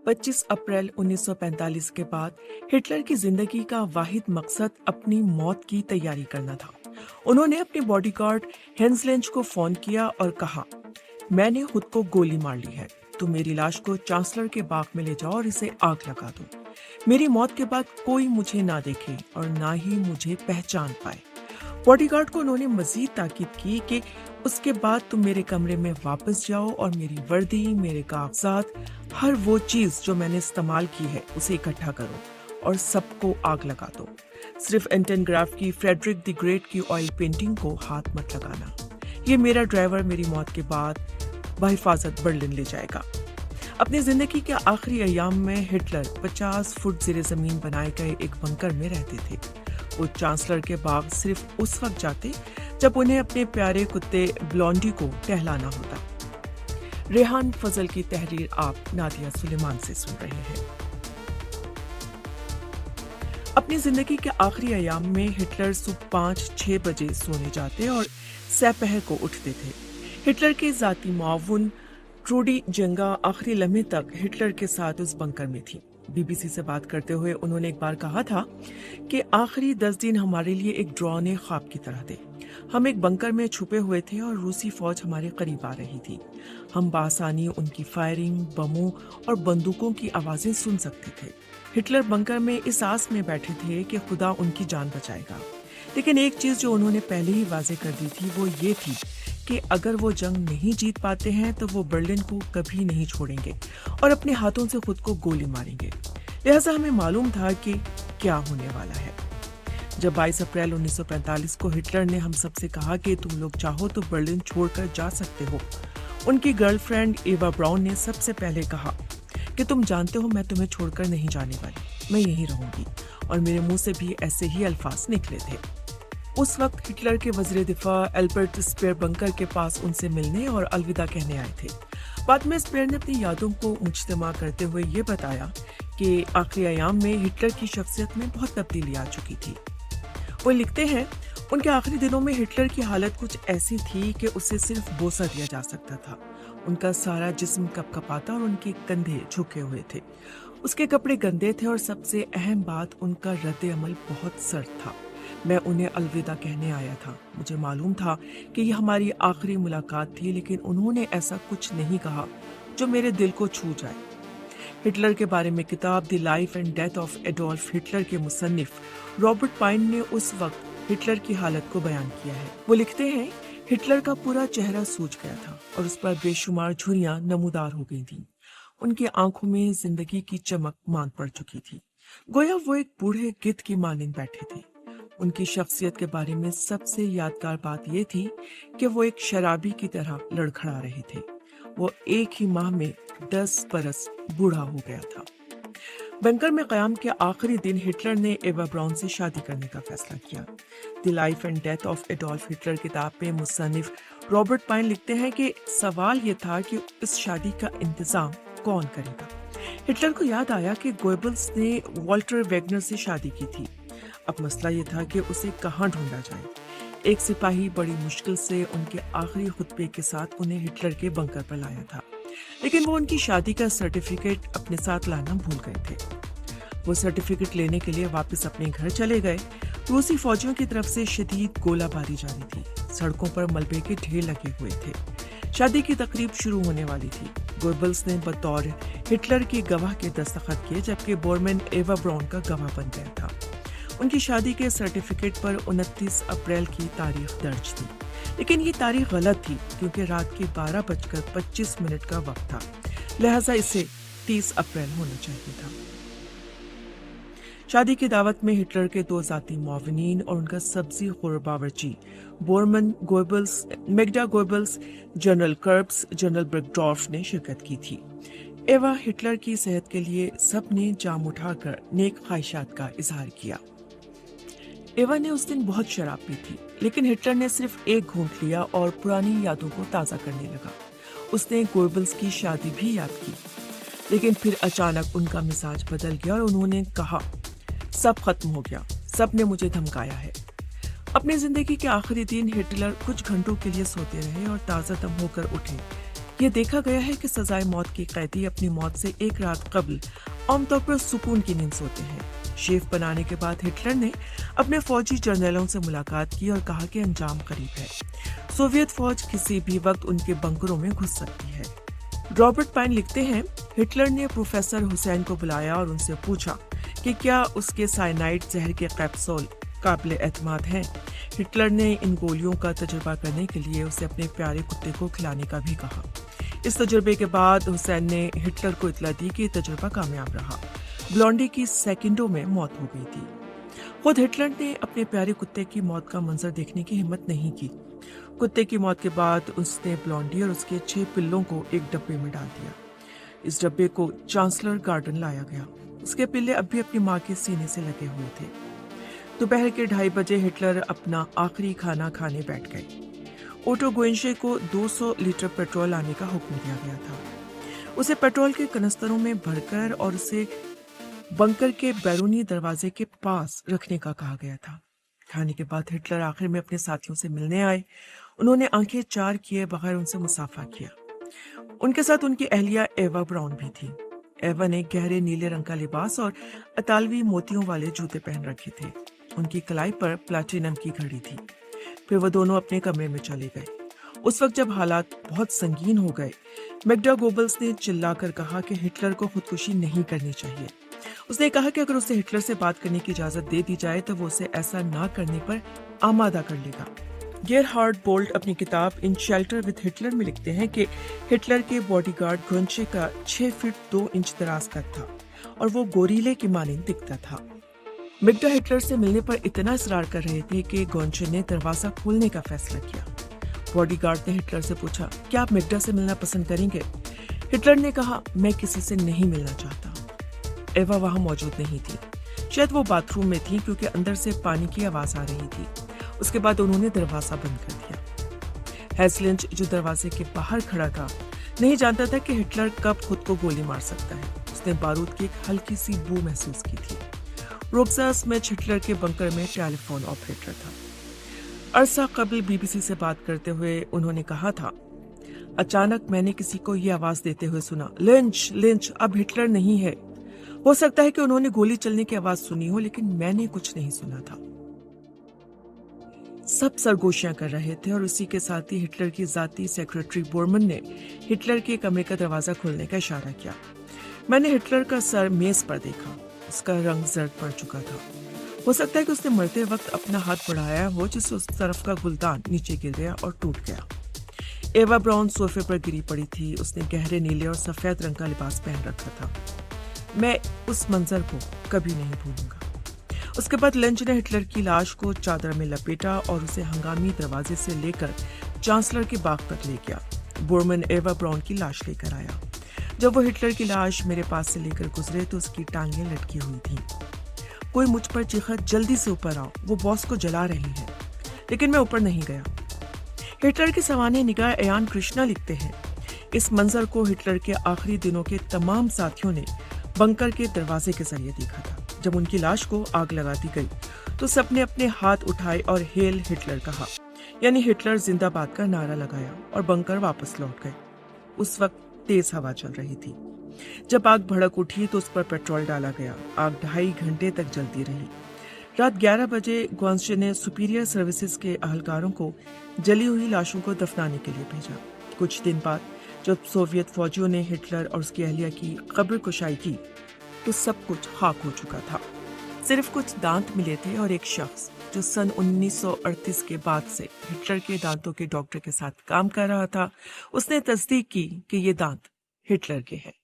25 अप्रैल 1945 के बाद हिटलर की जिंदगी का वाहिद मकसद अपनी मौत की तैयारी करना था। उन्होंने अपने बॉडीगार्ड हेंसलेंज को फोन किया और कहा, मैंने खुद को गोली मार ली है, तुम मेरी लाश को चांसलर के बाग में ले जाओ और इसे आग लगा दो। मेरी मौत के बाद कोई मुझे ना देखे और ना ही मुझे पहचान पाए। बॉडीगार्ड को उन्होंने मजीद ताकीद की कि उसके बाद तुम मेरे कमरे में वापस जाओ और मेरी वर्दी, मेरे कागजात, हर वो चीज जो मैंने इस्तेमाल की है उसे इकट्ठा करो और सबको आग लगा दो। सिर्फ एंटन ग्राफ की फ्रेडरिक द ग्रेट की ऑयल पेंटिंग को हाथ मत लगाना। ये मेरा ड्राइवर मेरी मौत के बाद बहिफाजत बर्लिन ले जाएगा। अपनी जिंदगी के आखिरी अयाम में हिटलर 50 फुट ज़ेरे जमीन बनाए गए एक बंकर में रहते थे। वो चांसलर के बाग सिर्फ उस वक्त जाते जब उन्हें अपने प्यारे कुत्ते ब्लॉन्डी को टहलाना होता। रेहान फजल की तहरीर आप नादिया सुलेमान से सुन रहे हैं। अपनी जिंदगी के आखिरी अयाम में हिटलर सुबह 5-6 बजे सोने जाते और सपहर को उठते थे। हिटलर के जाती मुआविन ट्रूडी जंगा आखिरी लम्हे तक हिटलर के साथ उस बंकर में थी। बीबीसी से बात करते हुए उन्होंने एक बार कहा था कि आखिरी 10 दिन हमारे लिए एक डरावने ख्वाब की तरह थे। हम एक बंकर में छुपे हुए थे और रूसी फौज हमारे करीब आ रही थी। हम बासानी उनकी फायरिंग, बमों और बंदूकों की आवाजें सुन सकते थे। हिटलर बंकर में इस आस में बैठे थे कि खुदा उनकी जान बचाएगा। लेकिन एक चीज जो उन्होंने पहले ही वाजे कर दी थी वो ये थी कि अगर वो जंग नहीं जीत पाते हैं तो वो बर्लिन को कभी नहीं छोड़ेंगे और अपने हाथों से खुद को गोली मारेंगे। लिहाजा हमें मालूम था कि क्या होने वाला है। जब 22 अप्रैल 1945 को हिटलर ने हम सबसे कहा कि तुम लोग चाहो तो बर्लिन छोड़कर जा सकते हो, उनकी गर्लफ्रेंड एवा ब्राउन ने सबसे पहले कहा कि तुम जानते हो मैं तुम्हें छोड़कर नहीं जाने वाली, मैं यहीं रहूंगी। और मेरे मुंह से भी ऐसे ही अल्फाज निकले थे। उस वक्त हिटलर के वज़ीर दिफा एल्बर्ट स्पेयर बंकर के पास उनसे मिलने और अलविदा कहने आए थे। बाद में स्पेयर ने अपनी यादों को मुज्तमा करते हुए ये बताया कि आखिरी अयाम में हिटलर की शख्सियत में बहुत तब्दीली आ चुकी थी। वो लिखते हैं, उनके आखिरी दिनों में हिटलर की हालत कुछ ऐसी थी कि उसे सिर्फ बोसा दिया जा सकता था। उनका सारा जिस्म कपकपाता और उनके कंधे झुके हुए थे। उसके कपड़े गंदे थे और सबसे अहम बात, उनका रद्द अमल बहुत सर्द था। मैं उन्हें अलविदा कहने आया था। मुझे मालूम था कि यह हमारी आखिरी मुलाकात थी, लेकिन उन्होंने ऐसा कुछ नहीं कहा जो मेरे दिल को छू जाए। हिटलर के बारे में किताब the life and death of Adolf Hitler के मुसन्निफ रॉबर्ट पाइन ने उस वक्त हिटलर की हालत को बयान किया है। वो लिखते हैं, हिटलर का पूरा चेहरा सूज गया था और उस पर बेशुमार झुर्रियां नमूदार हो गई थीं। उनकी आंखों में जिंदगी की चमक मांद पड़ चुकी थी। गोया वो एक बूढ़े गिद्ध की मानिंद बैठे थे। उनकी शख्सियत के बारे में सबसे यादगार बात यह थी कि वो एक शराबी की तरह लड़खड़ा रहे थे। वो एक ही माह में 10 बरस बूढ़ा हो गया था। बंकर में क़याम के आखिरी दिन हिटलर ने एवा ब्राउन से शादी करने का फैसला किया। The life and death of Adolf Hitler किताब में मुसन्निफ रॉबर्ट पाइन लिखते हैं कि सवाल ये था कि इस शादी का इंतजाम कौन करेगा। हिटलर को याद आया कि गोएबल्स ने वॉल्टर वेगनर से शादी की थी। अब मसला ये था कि उसे कहाँ ढूंढा जाए। एक सिपाही बड़ी मुश्किल से उनके आखिरी खुतबे के साथ उन्हें हिटलर के बंकर पर लाया था, लेकिन वो उनकी शादी का सर्टिफिकेट अपने साथ लाना भूल गए थे। वो सर्टिफिकेट लेने के लिए वापस अपने घर चले गए। रूसी फौजियों की तरफ से शदीद गोलाबारी जारी थी। सड़कों पर मलबे के ढेर लगे हुए थे। शादी की तकरीब शुरू होने वाली थी। गोएबल्स ने बतौर हिटलर के गवाह के दस्तखत किए, जबकि बोरमैन एवा ब्राउन का गवाह बन गया था। उनकी शादी के सर्टिफिकेट पर 29 अप्रैल की तारीख दर्ज थी, लेकिन ये तारीख गलत थी क्योंकि रात के 12:25 का वक्त था। लिहाजा इसे 30 अप्रैल होना चाहिए था। शादी की दावत में हिटलर के 2 जाती मुआविनीन और उनका सब्जी खुर बावर्ची Bormann Goebbels, Magda Goebbels, general Krebs, general Burgdorf ने शिरकत की थी। एवा हिटलर की सेहत के लिए सब ने जाम उठाकर नेक ख्वाहिशात का इजहार किया। एवा ने उस दिन बहुत शराब पी थी, लेकिन हिटलर ने सिर्फ एक घूंट लिया और पुरानी यादों को ताज़ा करने लगा। उसने गोएबल्स की शादी भी याद की, लेकिन फिर अचानक उनका मिजाज बदल गया और उन्होंने कहा, सब खत्म हो गया, सब ने मुझे धमकाया है। अपनी जिंदगी के आखिरी दिन हिटलर कुछ घंटों के लिए सोते रहे और ताज़ा दम होकर उठे یہ دیکھا گیا ہے کہ سزائے موت کے قیدی اپنی موت سے ایک رات قبل عام طور پر سکون کی نیند سوتے ہیں۔ شیف بنانے کے بعد ہٹلر نے اپنے فوجی جرنیلوں سے ملاقات کی اور کہا کہ انجام قریب ہے، سوویت فوج کسی بھی وقت ان کے بنکروں میں گھس سکتی ہے۔ رابرٹ پائن لکھتے ہیں، ہٹلر نے پروفیسر حسین کو بلایا اور ان سے پوچھا کہ کیا اس کے سائنائڈ زہر کے کیپسول قابل اعتماد ہیں۔ ہٹلر نے ان گولیوں کا تجربہ کرنے کے لیے اسے اپنے پیارے کتے کو کھلانے کا بھی کہا۔ اس تجربے کے بعد حسین نے ہٹلر کو اطلاع دی کہ یہ تجربہ کامیاب رہا، بلونڈی کی سیکنڈوں میں موت ہو گئی تھی۔ خود ہٹلر نے اپنے پیارے کتے کی موت کا منظر دیکھنے کی ہمت نہیں کی۔ کتے کی موت کے بعد اس نے بلونڈی اور اس کے 6 پلوں کو ایک ڈبے میں ڈال دیا۔ اس ڈبے کو چانسلر گارڈن لایا گیا۔ اس کے پلے اب بھی اپنی ماں کے سینے سے لگے ہوئے تھے۔ دوپہر کے 2:30 بجے ہٹلر اپنا آخری کھانا کھانے بیٹھ گئے۔ اوٹو گوئنشے کو 200 لیٹر پیٹرول لانے کا حکم دیا گیا تھا۔ اسے پیٹرول کے کنستروں میں بھر کر اور اسے بنکر کے بیرونی دروازے کے پاس رکھنے کا کہا گیا تھا۔ کھانے کے بعد ہٹلر آخر میں اپنے ساتھیوں سے ملنے آئے۔ انہوں نے آنکھیں چار کیے بغیر ان سے مصافحہ کیا۔ ان کے ساتھ ان کی اہلیہ ایوا براؤن بھی تھی۔ ایوا نے گہرے نیلے رنگ کا لباس اور اطالوی موتیوں والے جوتے پہن رکھے تھے۔ ان کی کلائی پر پلاٹینم کی گھڑی تھی۔ پھر وہ دونوں اپنے کمرے میں چلے گئے۔ اس وقت جب حالات بہت سنگین ہو گئے، میگڈا گوبلز نے چلا کر کہا کہ ہٹلر کو خودکشی نہیں کرنی چاہیے۔ اس نے کہا کہ اگر اسے ہٹلر سے بات کرنے کی اجازت دے دی جائے تو وہ اسے ایسا نہ کرنے پر آمادہ کر لے گا۔ گیرہارڈ بولٹ اپنی کتاب ان شیلٹر وتھ ہٹلر میں لکھتے ہیں کہ ہٹلر کے باڈی گارڈ گونچے کا 6 فٹ 2 انچ دراز قد تھا اور وہ گوریلے کی مانند دکھتا تھا۔ میگڈا ہٹلر سے ملنے پر اتنا اصرار کر رہے تھے کہ گونچے نے دروازہ کھولنے کا فیصلہ کیا۔ باڈی گارڈ نے ہٹلر سے پوچھا، کیا آپ میگڈا سے ملنا پسند کریں گے؟ ہٹلر نے کہا، میں کسی سے نہیں ملنا چاہتا۔ ایوا وہاں موجود نہیں تھی۔ شاید وہ باتھ روم میں تھی کیونکہ اندر سے پانی کی آواز آ رہی تھی۔ اس کے بعد انہوں نے دروازہ بند کر دیا۔ ہیزلنچ جو دروازے کے باہر کھڑا تھا نہیں جانتا تھا کہ ہٹلر کب خود کو گولی مار سکتا ہے۔ اس نے بارود کی ایک ہلکی سی بو محسوس کی تھی۔ روکسا اسمتھ ہٹلر کے بنکر میں ٹیلی فون آپریٹر تھا۔ عرصہ قبل بی بی سی سے بات کرتے ہوئے انہوں نے کہا تھا، اچانک میں نے کسی کو یہ آواز دیتے ہوئے سنا، لنچ لنچ، اب ہٹلر نہیں ہے۔ ہو سکتا ہے کہ انہوں نے گولی چلنے کی آواز سنی ہو، لیکن میں نے کچھ نہیں سنا تھا۔ سب سرگوشیاں کر رہے تھے اور اسی کے ساتھ ہی ہٹلر کی ذاتی سیکرٹری بورمن نے ہٹلر کے کمرے کا دروازہ کھولنے کا اشارہ کیا۔ میں نے ہٹلر کا سر میز پر دیکھا۔ اس کا رنگ زرد پڑ چکا تھا۔ ہو سکتا ہے کہ اس نے مرتے وقت اپنا ہاتھ بڑھایا ہو، جس سے اس طرف کا گلدان نیچے گر گیا اور ٹوٹ گیا۔ ایوا براؤن صوفے پر گری پڑی تھی۔ اس نے گہرے نیلے اور سفید رنگ کا لباس پہن رکھا تھا۔ میں اس منظر کو کبھی نہیں بھولوں گا۔ اس کے بعد لنچ نے ہٹلر کی لاش کو چادر میں لپیٹا اور اسے ہنگامی دروازے سے لے کر چانسلر کے باغ تک لے گیا۔ بورمن ایوا براؤن کی لاش لے کر آیا۔ جب وہ ہٹلر کی لاش میرے پاس سے لے کر گزرے تو اس کی ٹانگیں لٹکی ہوئی تھیں۔ کوئی مجھ پر چیخا، جلدی سے اوپر آؤ، وہ باس کو جلا رہے ہیں۔ لیکن میں اوپر نہیں گیا۔ ہٹلر کے سوانح نگاہ ایان کرشنا لکھتے ہیں، اس منظر کو ہٹلر کے آخری دنوں کے تمام ساتھیوں نے بنکر کے دروازے کے ذریعے دیکھا تھا۔ جب ان کی لاش کو آگ لگا دی گئی تو سب نے اپنے ہاتھ اٹھائے اور ہیل ہٹلر کہا، یعنی ہٹلر زندہ باد کا نعرہ لگایا، اور بنکر واپس لوٹ گئے۔ اس وقت تیز ہوا چل رہی تھی۔ جب آگ بھڑک اٹھی تو اس پر پیٹرول ڈالا گیا۔ آگ 2.5 گھنٹے تک جلتی رہی۔ رات 11 بجے گوانشے نے سپیریئر سروسز کے اہلکاروں کو جلی ہوئی لاشوں کو دفنانے کے لیے بھیجا۔ کچھ دن بعد جب سوویت فوجیوں نے ہٹلر اور اس کی اہلیہ کی قبر کشائی کی تو سب کچھ خاک ہو چکا تھا۔ صرف کچھ دانت ملے تھے اور ایک شخص جو سن 1938 کے بعد سے ہٹلر کے دانتوں کے ڈاکٹر کے ساتھ کام کر رہا تھا، اس نے تصدیق کی کہ یہ دانت ہٹلر کے ہیں۔